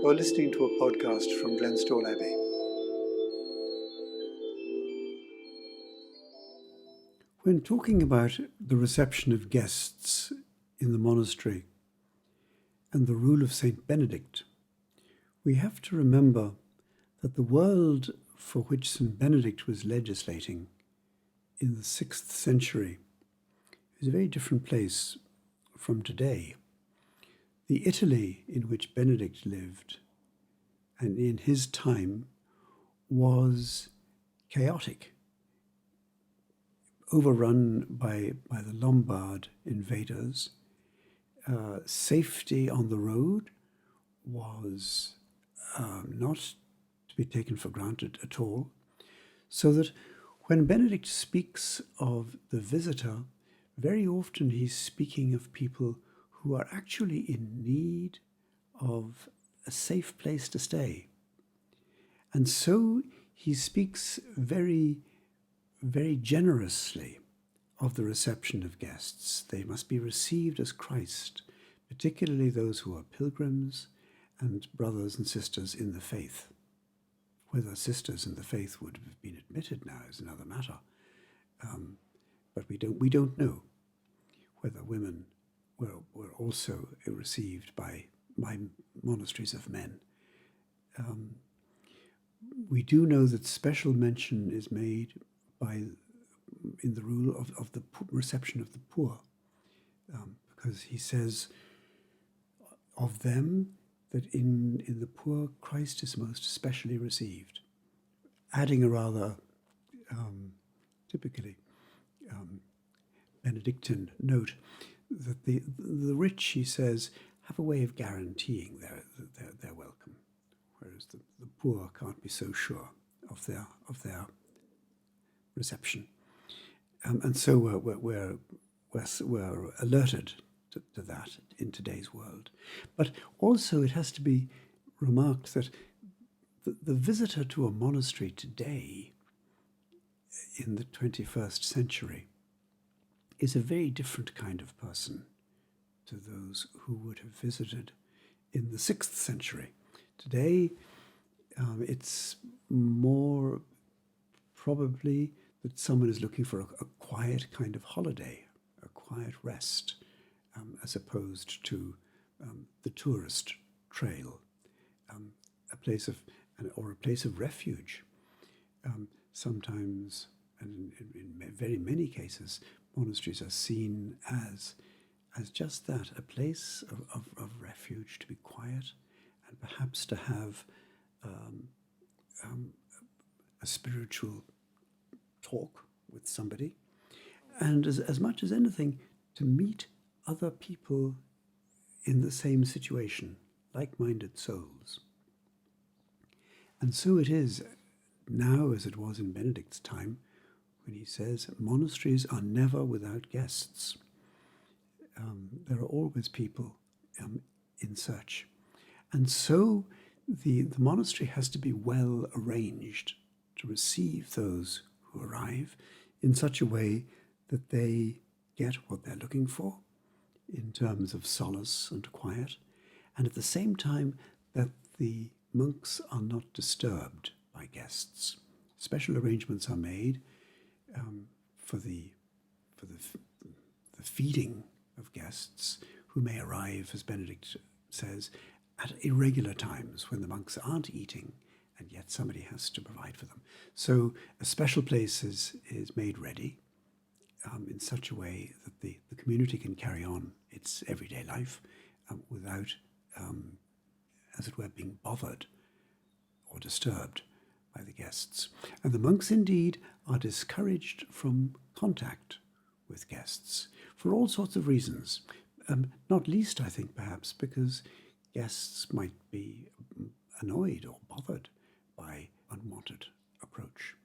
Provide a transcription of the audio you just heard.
You're listening to a podcast from Glenstone Abbey. When talking about the reception of guests in the monastery and the Rule of Saint Benedict, we have to remember that the world for which Saint Benedict was legislating in the 6th century is a very different place from today. The Italy in which Benedict lived and in his time was chaotic, overrun by the Lombard invaders. Safety on the road was not to be taken for granted at all, so that when Benedict speaks of the visitor, very often he's speaking of people who are actually in need of a safe place to stay. And so he speaks very, very generously of the reception of guests. They must be received as Christ, particularly those who are pilgrims and brothers and sisters in the faith. Whether sisters in the faith would have been admitted now is another matter, but we don't know whether women were also received by monasteries of men. We do know that special mention is made in the rule of the reception of the poor, because he says of them that in the poor Christ is most especially received, adding a rather typically Benedictine note that the rich, he says, have a way of guaranteeing their welcome, whereas the poor can't be so sure of their reception. And so we're alerted to that in today's world. But also it has to be remarked that the visitor to a monastery today in the 21st century is a very different kind of person to those who would have visited in the 6th century. Today, it's more probably that someone is looking for a quiet kind of holiday, a quiet rest, as opposed to the tourist trail, a place of refuge. Sometimes, and in very many cases, monasteries are seen as just that, a place of refuge, to be quiet and perhaps to have a spiritual talk with somebody, and as much as anything, to meet other people in the same situation, like-minded souls. And so it is now as it was in Benedict's time, when he says, monasteries are never without guests. There are always people in search. And so the monastery has to be well arranged to receive those who arrive in such a way that they get what they're looking for in terms of solace and quiet, and at the same time that the monks are not disturbed by guests. Special arrangements are made for the feeding of guests who may arrive, as Benedict says, at irregular times when the monks aren't eating, and yet somebody has to provide for them. So a special place is made ready in such a way that the community can carry on its everyday life without, as it were, being bothered or disturbed by the guests. And the monks indeed are discouraged from contact with guests for all sorts of reasons, not least, I think, perhaps because guests might be annoyed or bothered by unwanted approach.